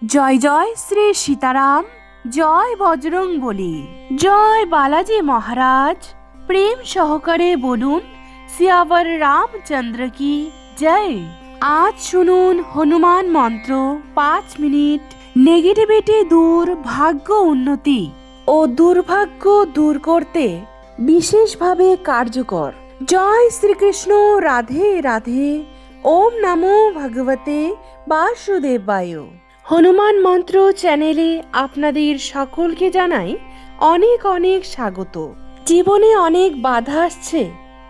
জয় জয় শ্রী সীতারাম, জয় বজরং বলি, জয় বালাজি মহারাজ। প্রেম সহকারে বলুন সিয়াवर রামচন্দ্র কি জয়। আজ শুনুন হনুমান মন্ত্র 5 মিনিট। নেগেটিভিটি দূর, ভাগ্য উন্নতি ও দুর্ভাগ্য দূর করতে বিশেষভাবে কার্যকর। জয় শ্রীকৃষ্ণ, রাধে রাধে। ওম নমো ভগবতে বাসুদেবায়। হনুমান মন্ত্র চ্যানেলে আপনাদের সকলকে জানাই অনেক অনেক স্বাগত। জীবনে অনেক বাধা আসছে,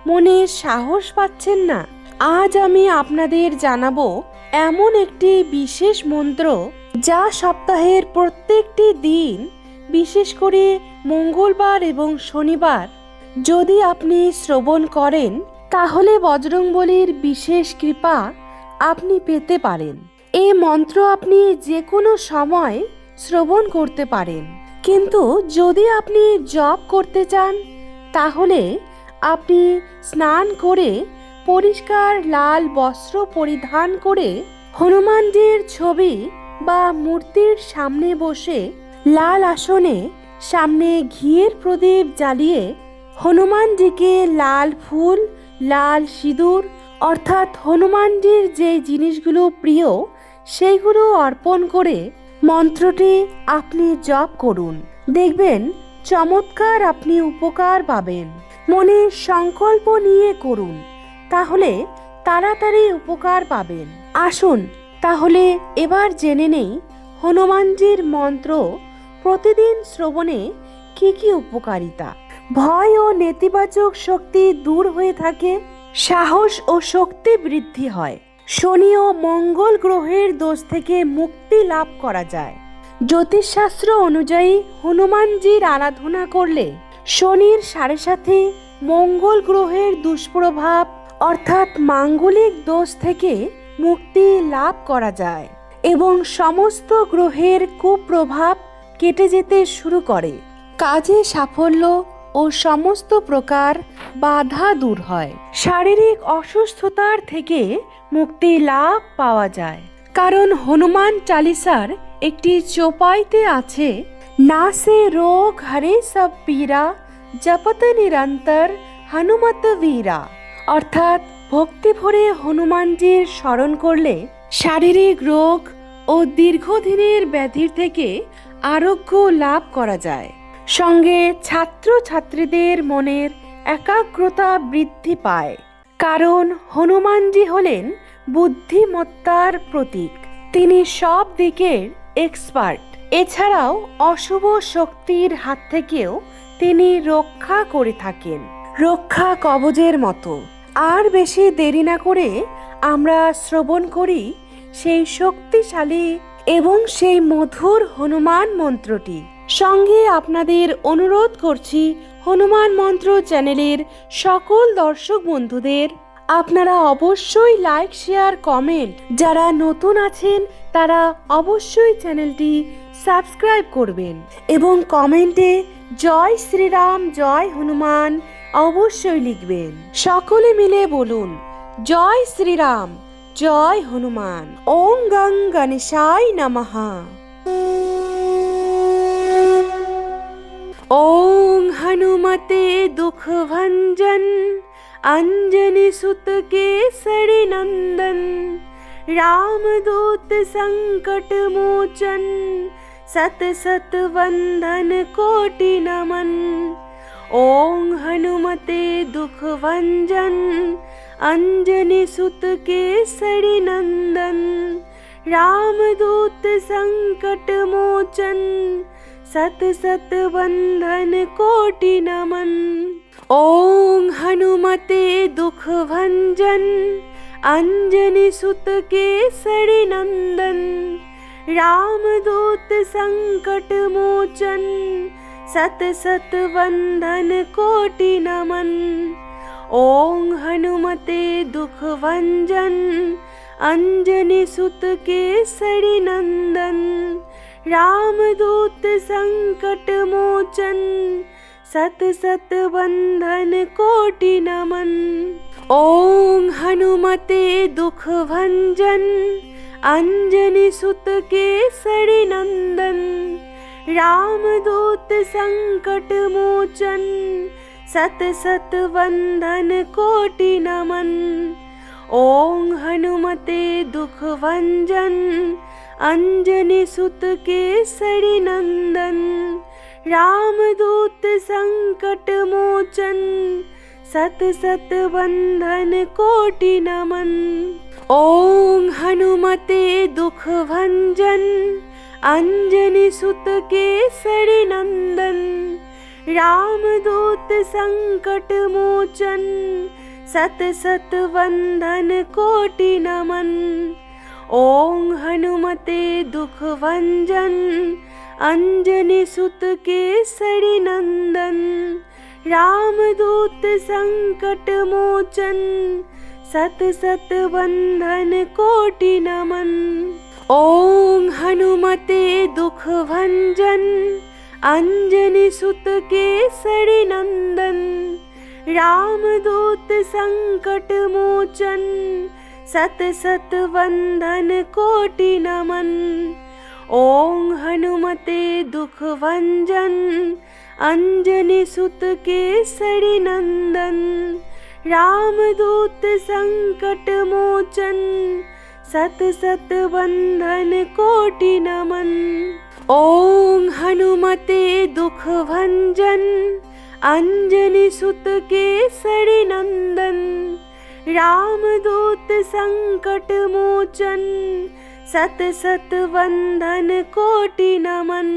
মনে সাহস পাচ্ছেন না। আজ আমি আপনাদের জানাবো এমন একটি বিশেষ মন্ত্র যা সপ্তাহের প্রত্যেকটি দিন, বিশেষ করে মঙ্গলবার এবং শনিবার যদি আপনি শ্রবণ করেন, তাহলে বজরংবলীর বিশেষ কৃপা আপনি পেতে পারেন। এই মন্ত্র আপনি যে কোনো সময় শ্রবণ করতে পারেন, কিন্তু যদি আপনি জপ করতে চান তাহলে আপনি স্নান করে পরিষ্কার লাল বস্ত্র পরিধান করে হনুমানজির ছবি বা মূর্তির সামনে বসে লাল আসনে সামনে ঘিয়ের প্রদীপ জ্বালিয়ে হনুমানজিকে লাল ফুল, লাল সিঁদুর অর্থাৎ হনুমানজির যে জিনিসগুলো প্রিয় সেইগুলো অর্পণ করে মন্ত্রটি আপনি জপ করুন। দেখবেন চমৎকার আপনি উপকার পাবেন। মনে সংকল্প নিয়ে করুন, তাহলে তাড়াতাড়ি উপকার পাবেন। আসুন তাহলে এবার জেনে নেই হনুমানজির মন্ত্র প্রতিদিন শ্রবণে কি কি উপকারিতা। ভয় ও নেতিবাচক শক্তি দূর হয়ে থাকে, সাহস ও শক্তি বৃদ্ধি হয়, শনি ও মঙ্গল গ্রহের দোষ থেকে মুক্তি লাভ করা যায়। জ্যোতিষশাস্ত্র অনুযায়ী হনুমানজির আরাধনা করলে শনির সাড়ে সাথে মঙ্গল গ্রহের দুষ্প্রভাব অর্থাৎ মাঙ্গলিক দোষ থেকে মুক্তি লাভ করা যায় এবং সমস্ত গ্রহের কুপ্রভাব কেটে যেতে শুরু করে। কাজে সাফল্য ও সমস্ত প্রকার বাধা দূর হয়। শারীরিক অসুস্থতার থেকে মুক্তি লাভ পাওয়া যায়, কারণ হনুমান চালিসার একটি চোপাইতে আছে, না সে রোগ হরে সব পীরা, জপত নিরন্তর হনুমত বীরা। অর্থাৎ ভক্তি ভরে হনুমানজির স্মরণ করলে শারীরিক রোগ ও দীর্ঘদিনের ব্যাধির থেকে আরোগ্য লাভ করা যায়। সঙ্গে ছাত্রছাত্রীদের মনের একাগ্রতা বৃদ্ধি পায়, কারণ হনুমানজি হলেন বুদ্ধিমত্তার প্রতীক। তিনি সব দিকের এক্সপার্ট। এছাড়াও অশুভ শক্তির হাত থেকেও তিনি রক্ষা করে থাকেন, রক্ষা কবচের মতো। আর বেশি দেরি না করে আমরা শ্রবণ করি সেই শক্তিশালী এবং সেই মধুর হনুমান মন্ত্রটি। সঙ্গে আপনাদের অনুরোধ করছি হনুমান মন্ত্র চ্যানেলের সকল দর্শক বন্ধুদের আপনারা অবশ্যই লাইক, শেয়ার, কমেন্ট। যারা নতুন আছেন তারা অবশ্যই চ্যানেলটি সাবস্ক্রাইব করবেন এবং কমেন্টে জয় শ্রীরাম, জয় হনুমান অবশ্যই লিখবেন। সকলে মিলে বলুন জয় শ্রীরাম, জয় হনুমান। ওং গং গণেশায় নমঃ। ओं हनुमते दुख भंजन, अंजनी सुत केसरी नंदन, रामदूत संकट मोचन, सत सत वंदन कोटि नमन। ओं हनुमते दुख भंजन, अंजनी सुत केसरी नंदन, रामदूत संकट मोचन, सत सत बंधन कोटि नमन। ओं हनुमते दुख भंजन, अंजनी सुत केसरी नंदन, रामदूत संकट मोचन, सत सत बंधन कोटि नमन। ओं हनुमते दुख भंजन, अंजनी सुत केसरी नंदन, रामदूत संकट मोचन, सत सत बंधन कोटि नमन। ओं हनुमते दुख भंजन, अंजनी सुत केसरी नंदन, रामदूत संकट मोचन, सत सत वंदन कोटि नमन। ओम हनुमते दुख भंजन, अंजनी सुत केसरी नंदन, रामदूत संकट मोचन, सत सत वंदन कोटि नमन। ओम हनुमते दुख भंजन, अंजनी सुत केसरी नंदन, रामदूत संकट मोचन, सत सत वंदन कोटि नमन। ओम हनुमते दुख भंजन, अंजनी सुत केसरी नंदन, रामदूत संकट मोचन, सत सत वंदन कोटि नमन। ओम हनुमते दुख भंजन, अंजनी सुत केसरी नंदन, रामदूत संकट मोचन, सत सत वंदन कोटि नमन। ओम हनुमते दुख भंजन, अंजनी सुत केसरी नंदन, रामदूत संकट मोचन, सत सत वंदन कोटि नमन। ओम हनुमते दुख भंजन, अंजनी सुत केसरी नंदन, रामदूत संकट मोचन, सत सत वंदन कोटि नमन।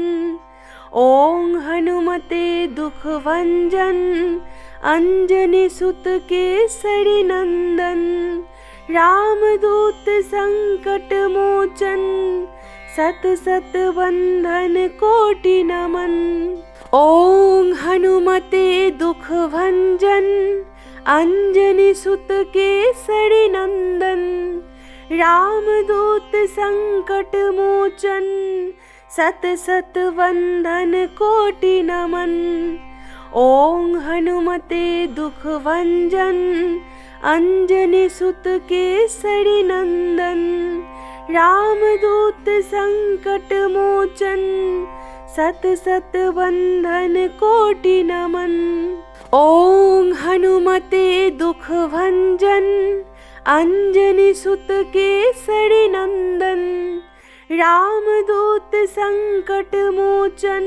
ओम हनुमते दुख भंजन, अंजनी सुत केसरी नंदन, रामदूत संकट मोचन, सत सत वंदन कोटि नमन। ओम हनुमते दुख भंजन, अंजनी सुत केसरी नंदन, रामदूत संकट मोचन, सत सत वंदन कोटि नमन। ओम हनुमते दुख भंजन, अंजनी सुत केसरी नंदन, रामदूत संकट मोचन, सत सत वंदन कोटि नमन। ओम हनुमते दुख भंजन, अंजनी सुत केसरी नंदन, रामदूत संकट मोचन,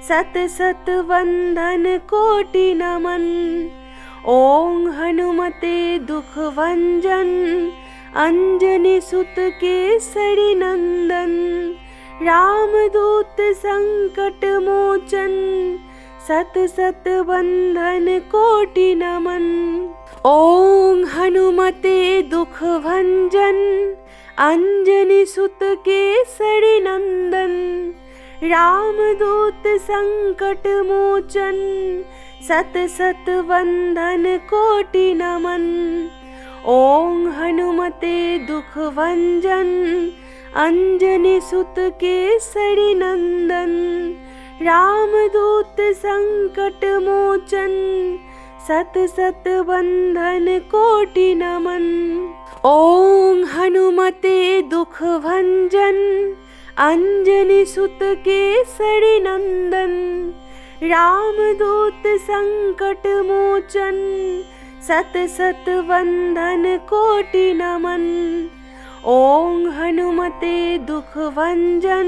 सत सत वंदन कोटि नमन। ओम हनुमते दुख भंजन, अंजनी सुत केसरी नंदन, रामदूत संकट मोचन, सत सत वंदन कोटि नमन। ओम हनुमते दुख भंजन, अंजनी सुत केसरी नंदन, रामदूत संकट मोचन, सत सत वंदन कोटि नमन। ओम हनुमते दुख भंजन, अंजनी सुत केसरी नंदन, रामदूत संकट मोचन, सत सत वंदन कोटि नमन। ओम हनुमते दुख भंजन, अंजनी सुत केसरी नंदन, रामदूत संकट मोचन, सत सत वंदन कोटि नमन। ओम हनुमते दुख भंजन,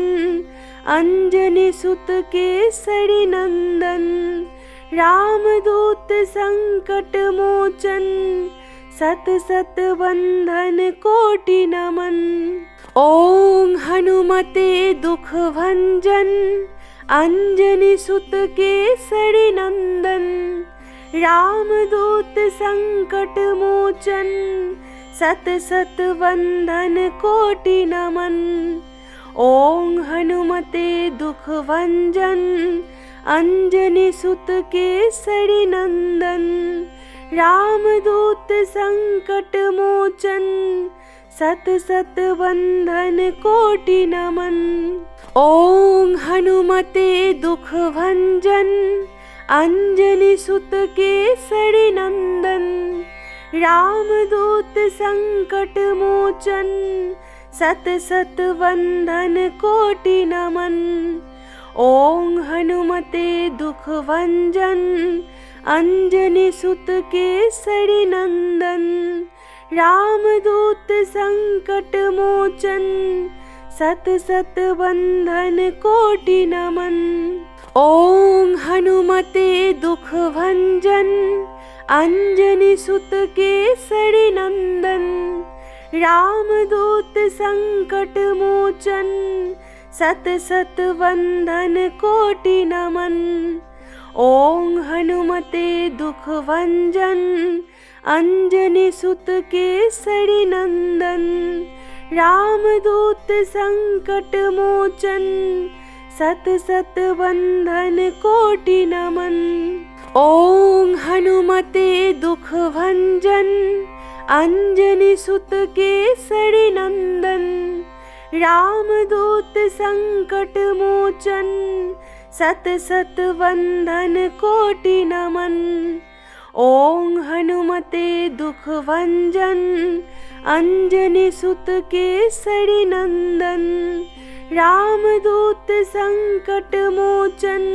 अंजनी सुत केसरी नंदन, रामदूत संकट मोचन, सत सत वंदन कोटि नमन। ओम हनुमते दुख भंजन, अंजनी सुत केसरी नंदन, रामदूत संकट मोचन, सत सत वंदन कोटि नमन। ओम हनुमते दुख भंजन, अंजनी सुत केसरी नंदन, रामदूत संकट मोचन, सत सत वंदन कोटि नमन। ओम हनुमते दुख भंजन, अंजनी सुत केसरी नंदन, रामदूत संकट मोचन, सत सत वंदन कोटि नमन। ओम हनुमते दुख भंजन अंजनी सुत केसरी नंदन। रामदूत संकट मोचन सत सत वंदन कोटि नमन। ओम हनुमते दुख भंजन अंजनी सुत केसरी नंदन। रामदूत संकट मोचन सत सत वंदन कोटि नमन। ओम हनुमते दुख भंजन अंजनी सुत केसरी नंदन। रामदूत संकट मोचन सत सत वंदन कोटि नमन। ओम हनुमते दुख भंजन अंजनी सुत केसरी नंदन। रामदूत संकट मोचन सत सत वंदन कोटि नमन। ओम हनुमते दुख भंजन अंजनी सुत केसरी नंदन। रामदूत संकट मोचन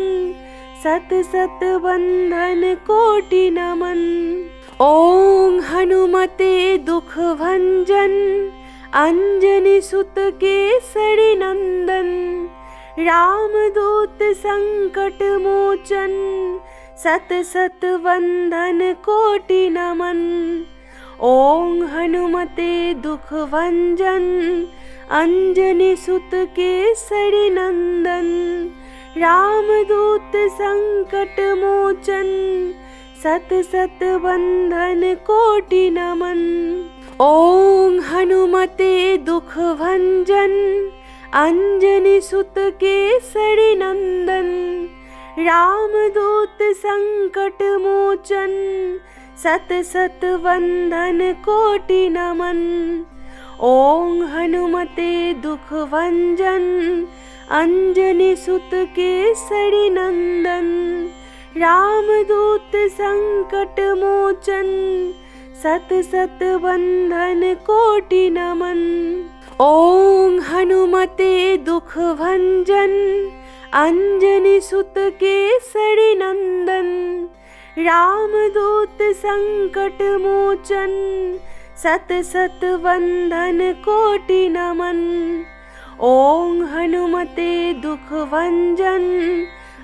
सत सत वंदन कोटि नमन। ओम हनुमते दुख भंजन अंजनी सुत केसरी नंदन। रामदूत संकट मोचन सत सत वंदन कोटि नमन। ओम हनुमते दुख भंजन अंजनी सुत केसरी नंदन। रामदूत संकट मोचन सत सत वंदन कोटि नमन। ओम हनुमते दुख भंजन अंजनी सुत केसरी नंदन। रामदूत संकट मोचन सत सत वंदन कोटि नमन। ओम हनुमते दुख भंजन अंजनी सुत केसरी नंदन। रामदूत संकट मोचन सत सत वंदन कोटि नमन। ओम हनुमते दुख भंजन अंजनी सुत केसरी नंदन। रामदूत संकट मोचन सत सत वंदन कोटि नमन। ओम हनुमते दुख भंजन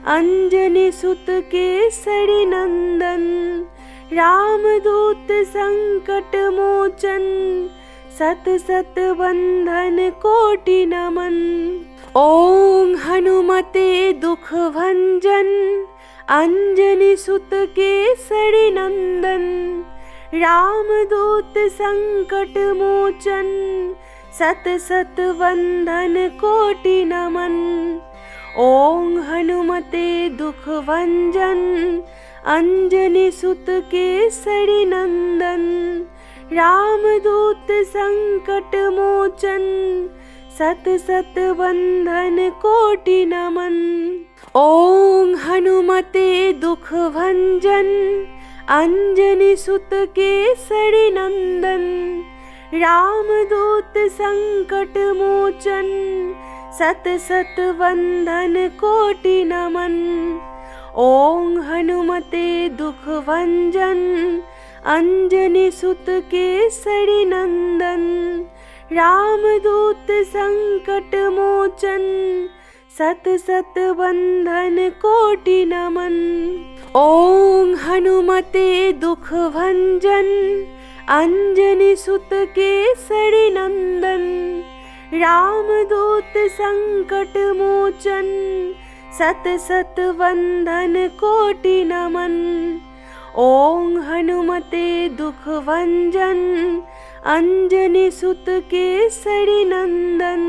अंजनी सुत केसरी नंदन। रामदूत संकट मोचन सत सत वंदन कोटि नमन। ओम हनुमते दुख भंजन अंजनी सुत केसरी नंदन। रामदूत संकट मोचन सत सत वंदन कोटि नमन। ओम हनुमते दुख भंजन अंजनी सुत केसरी नंदन। रामदूत संकट मोचन सत सत वंदन कोटि नमन। ओम हनुमते दुख भंजन अंजनी सुत केसरी नंदन। रामदूत संकट मोचन सत सत वंदन कोटि नमन। ओम हनुमते दुख भंजन अंजनी सुत केसरी नंदन। रामदूत संकट मोचन सत सत वंदन कोटि नमन। ओम हनुमते दुख भंजन अंजनी सुत केसरी नंदन। रामदूत संकट मोचन सत सत वंदन कोटि नमन। ओम हनुमते दुख भंजन अंजनी सुत केसरी नंदन।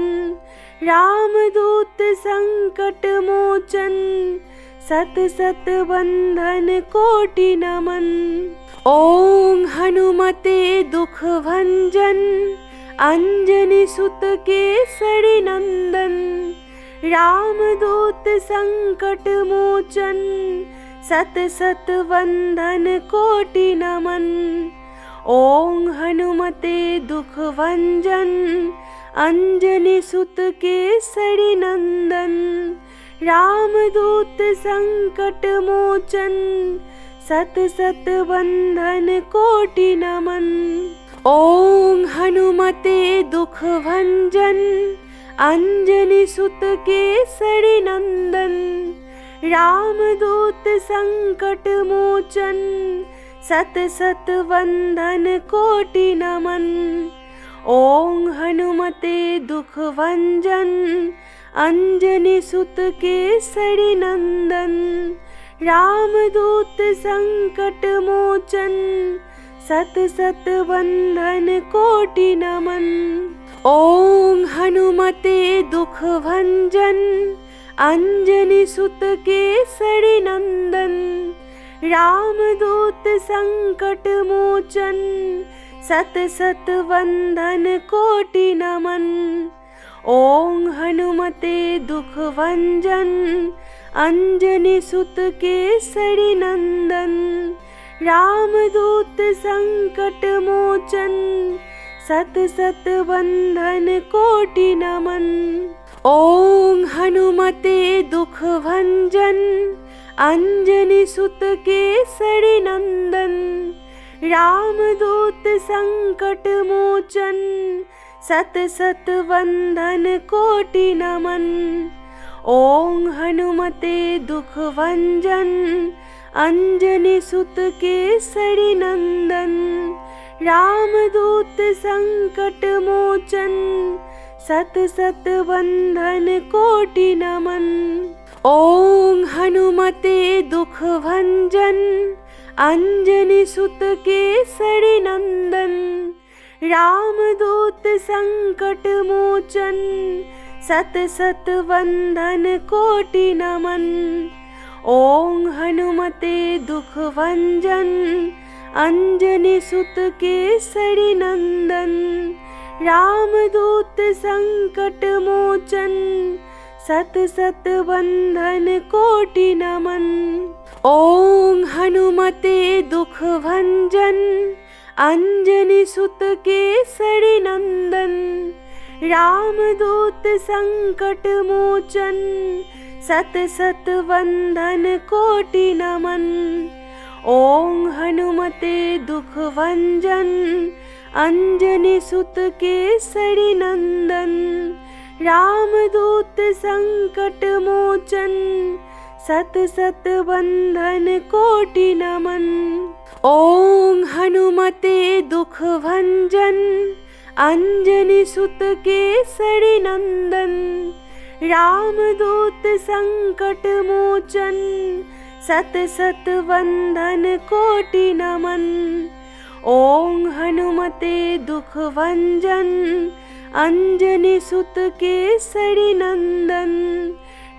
रामदूत संकट मोचन सत सत वंदन कोटि नमन। ओम हनुमते दुख भंजन अंजनी सुत केसरी नंदन। रामदूत संकट मोचन सत सत वंदन कोटि नमन। ओम हनुमते दुख भंजन अंजनी सुत केसरी नंदन, रामदूत संकट मोचन, सत सत बंधन कोटि नमन। ओम हनुमते दुख भंजन, अंजनी सुत केसरी नंदन, रामदूत संकट मोचन, सत सत बंधन कोटि नमन। ओम हनुमते दुख भंजन, अंजनी सुत केसरी नंदन, रामदूत संकट मोचन, सत सत बंधन कोटि नमन। ओम हनुमते दुख भंजन, अंजनी सुत केसरी नंदन, रामदूत संकट मोचन, सत सत बंधन कोटि नमन। ओम हनुमते दुख भंजन, अंजनी सुत केसरी नंदन, रामदूत संकट मोचन, सत सत बंधन कोटि नमन। ओम हनुमते दुख भंजन, अंजनी सुत केसरी नंदन, रामदूत संकट मोचन, सत सत बंधन कोटि नमन। ओम हनुमते दुख भंजन, अंजनी सुत केसरी नंदन, रामदूत संकट मोचन, सत सत बंधन कोटि नमन। ओम हनुमते दुख भंजन, अंजनी सुत केसरी नंदन, रामदूत संकट मोचन, सत सत बंधन कोटि नमन। ओम हनुमते दुख भंजन, अंजनी सुत केसरी नंदन, रामदूत संकट मोचन, सत सत बंधन कोटि नमन। ओम हनुमते दुख भंजन, अंजनी सुत केसरी नंदन, रामदूत संकट मोचन, सत सत बंधन कोटि नमन। ओम हनुमते दुख भंजन, अंजनी सुत केसरी नंदन, रामदूत संकट मोचन, सत सत बंधन कोटि नमन। ओम हनुमते दुख भंजन, अंजनी सुत केसरी नंदन, रामदूत संकट मोचन, सत सत बंधन कोटि नमन। ओम हनुमते दुख भंजन, अंजनी सुत केसरी नंदन,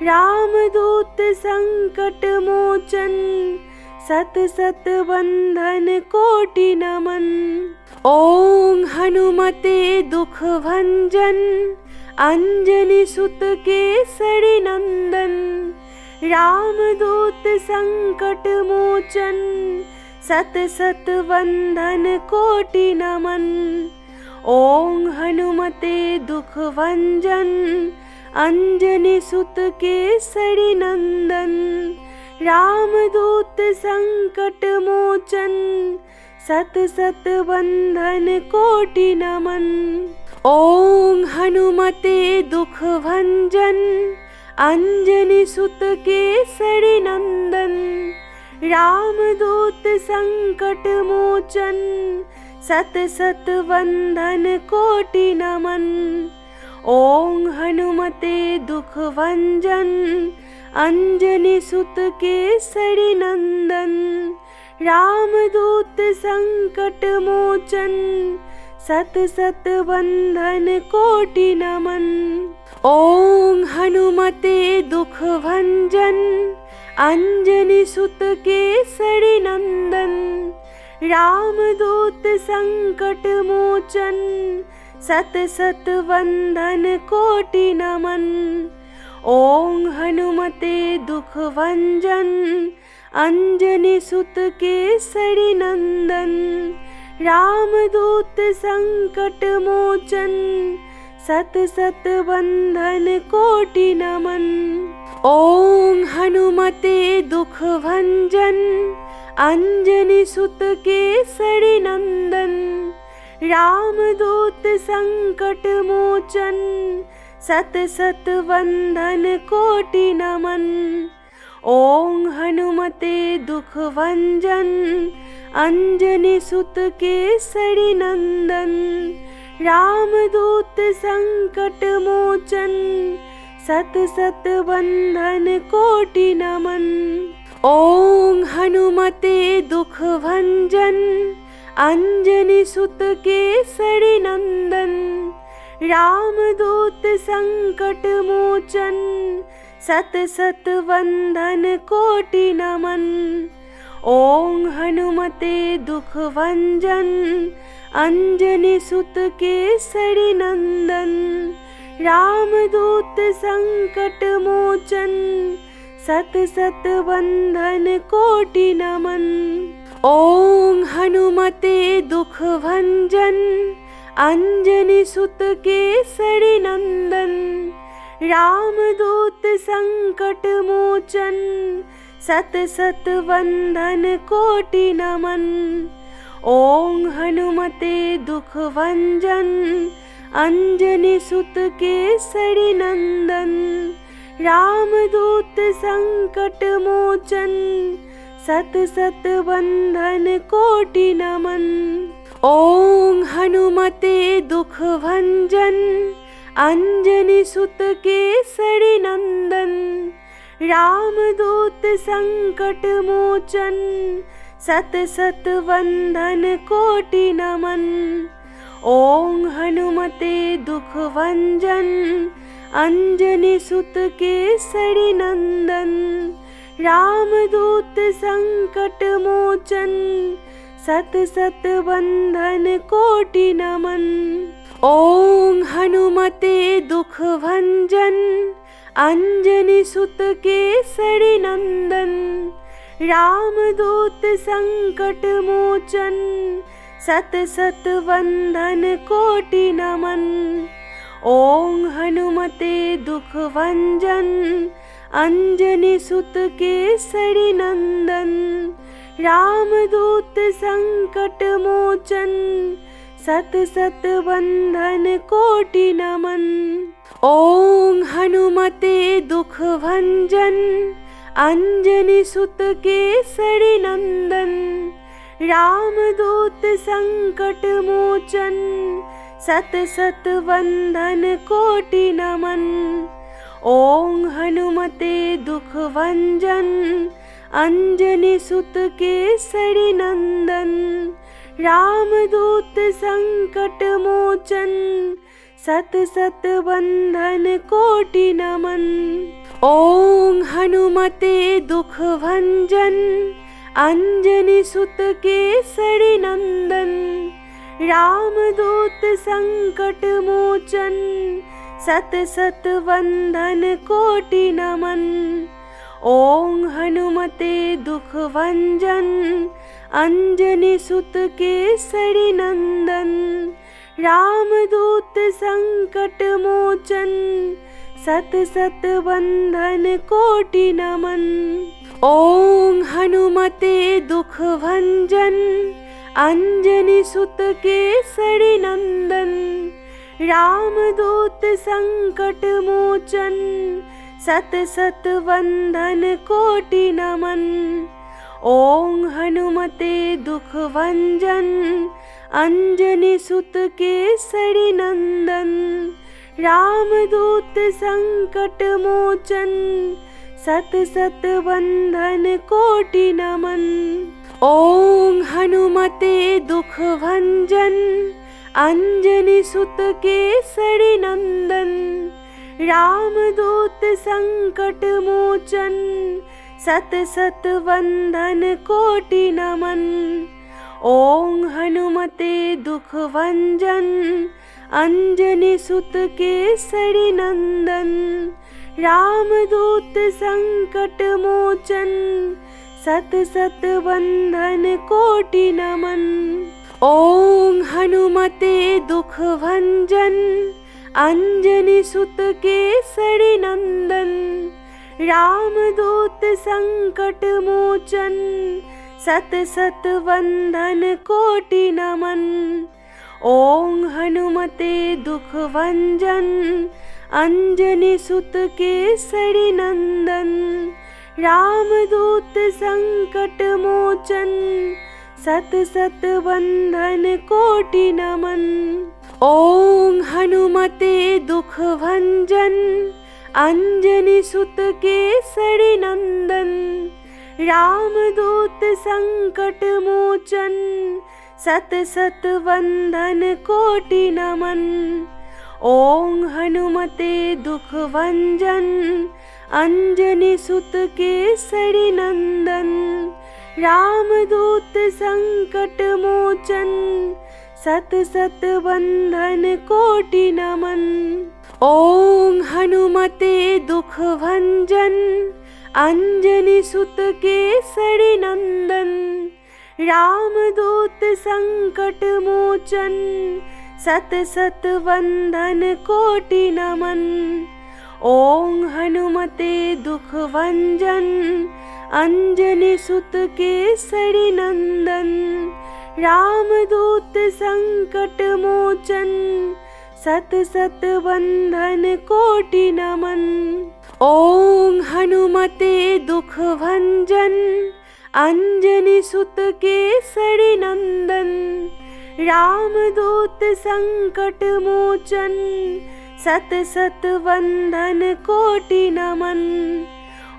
रामदूत संकट मोचन, सत सत बंधन कोटि नमन। ओम हनुमते दुख भंजन, अंजनी सुत केसरी नंदन, रामदूत संकट मोचन, सत सत बंधन कोटि नमन। ओम हनुमते दुख भंजन, अंजनी सुत केसरी नंदन, रामदूत संकट मोचन, सत सत बंधन कोटि नमन। ओम हनुमते दुख भंजन, अंजनी सुत केसरी नंदन, रामदूत संकट मोचन, सत सत बंधन कोटि नमन। ओम हनुमते दुख भंजन, अंजनी सुत केसरी नंदन, रामदूत संकट मोचन, सत सत बंधन कोटि नमन। ओम हनुमते दुख भंजन, अंजनी सुत केसरी नंदन, रामदूत संकट मोचन, सत सत बंधन कोटि नमन। ओम हनुमते दुख भंजन, अंजनी सुत केसरी नंदन, रामदूत संकट मोचन, सत सत बंधन कोटि नमन। ओम हनुमते दुख भंजन अंजनी सुत केसरी नंदन। रामदूत संकट मोचन सत सत बंधन कोटि नमन। ओम हनुमते दुख भंजन अंजनी सुत केसरी नंदन। रामदूत संकट मोचन सत सत बंधन कोटि नमन। ओम हनुमते दुख भंजन अंजनी सुत केसरी नंदन। रामदूत संकट मोचन सत सत बंधन कोटि नमन। ओम हनुमते दुख भंजन अंजनी सुत केसरी नंदन। रामदूत संकट मोचन सत सत बंधन कोटि नमन। ओम हनुमते दुख भंजन अंजनी सुत केसरी नंदन। रामदूत संकट मोचन सत सत बंधन कोटि नमन। ओम हनुमते दुख भंजन अंजनी सुत केसरी नंदन। रामदूत संकट मोचन सत सत बंधन कोटि नमन। ओम हनुमते दुख भंजन अंजनी सुत केसरी नंदन। रामदूत संकट मोचन सत सत बंधन कोटि नमन। ओम हनुमते दुख भंजन अंजनी सुत केसरी नंदन। रामदूत संकट मोचन सत सत बंधन कोटि नमन। ओम हनुमते दुख भंजन अंजनी सुत केसरी नंदन। रामदूत संकट मोचन सत सत बंधन कोटि नमन। ओम हनुमते दुख भंजन अंजनी सुत केसरी नंदन। रामदूत संकट मोचन सत सत बंधन कोटि नमन। ओम हनुमते दुख भंजन अंजनी सुत केसरी नंदन। रामदूत संकट मोचन सत सत बंधन कोटि नमन। ओम हनुमते दुख भंजन अंजनी सुत केसरी नंदन। रामदूत संकट मोचन सत सत बंधन कोटि नमन। ओम हनुमते दुख भंजन अंजनी सुत केसरी नंदन। रामदूत संकट मोचन सत सत बंधन कोटि नमन। ओम हनुमते दुख भंजन अंजनी सुत केसरी नंदन। रामदूत संकट मोचन सत सत बंधन कोटि नमन। ओम हनुमते दुख भंजन अंजनी सुत केसरी नंदन। रामदूत संकट मोचन सत सत बंधन कोटि नमन। ओम हनुमते दुख भंजन अंजनी सुत केसरी नंदन। रामदूत संकट मोचन सत सत बंधन कोटि नमन। ओम हनुमते दुख भंजन अंजनी सुत केसरी नंदन। रामदूत संकट मोचन सत सत बंधन कोटि नमन। ओम हनुमते दुख भंजन अंजनी सुत केसरी नंदन। रामदूत संकट मोचन सत सत बंधन कोटि नमन। ओम हनुमते दुख भंजन अंजनी सुत केसरी नंदन, रामदूत संकट मोचन, सत सत वंदन कोटि नमन। ओं हनुमते दुख भंजन, अंजनी सुत केसरी नंदन, रामदूत संकट मोचन, सत सत वंदन कोटि नमन। ओं हनुमते दुख भंजन, अंजनी सुत केसरी नंदन, रामदूत संकट मोचन, सत सत वंदन कोटि नमन। ओं हनुमते दुख भंजन, अंजनी सुत केसरी नंदन, रामदूत संकट मोचन, सत सत वंदन कोटि नमन। ओं हनुमते दुख भंजन, अंजनी सुत केसरी नंदन, रामदूत संकट मोचन, सत सत वंदन कोटि नमन। ओं हनुमते दुख भंजन, अंजनी सुत केसरी नंदन, रामदूत संकट मोचन, सत सत वंदन कोटि नमन। ओं हनुमते दुख भंजन, अंजनी सुत केसरी नंदन, रामदूत संकट मोचन, सत सत वंदन कोटि नमन।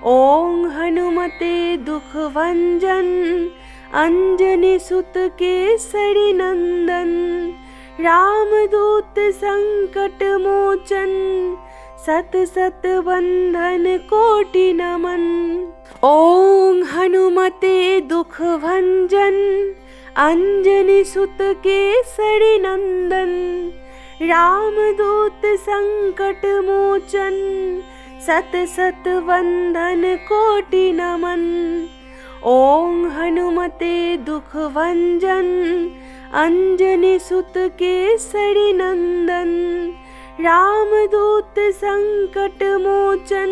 ओं हनुमते दुख भंजन, अंजनी सुत केसरी नंदन, रामदूत संकट मोचन, सत सत वंदन कोटि नमन। ओं हनुमते दुख भंजन, अंजनी सुत केसरी नंदन, रामदूत संकट मोचन, सत सत वंदन कोटि नमन। ओं हनुमते दुख भंजन, अंजनी सुत केसरी नंदन, रामदूत संकट मोचन,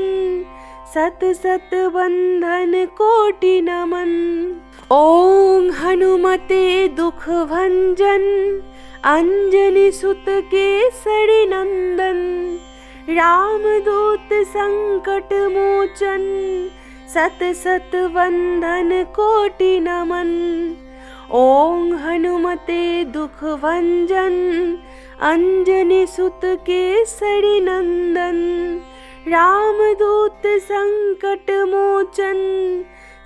सत सत वंदन कोटि नमन। ओं हनुमते दुख भंजन, अंजनी सुत केसरी नंदन, रामदूत संकट मोचन, सत सत वंदन कोटि नमन। ओं हनुमते दुख भंजन, अंजनी सुत केसरी नंदन, रामदूत संकट मोचन,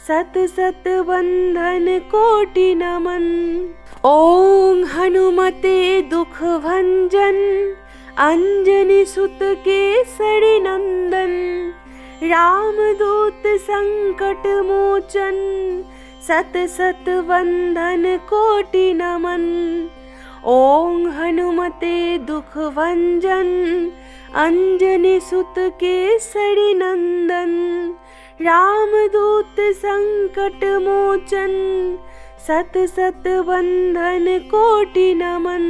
सत सत वंदन कोटि नमन। ओं हनुमते दुख भंजन, अंजनी सुत केसरी नंदन, रामदूत संकट मोचन, सत सत वंदन कोटि नमन। ओं हनुमते दुख भंजन, अंजनी सुत केसरी नंदन, रामदूत संकट मोचन, सत सत वंदन कोटि नमन।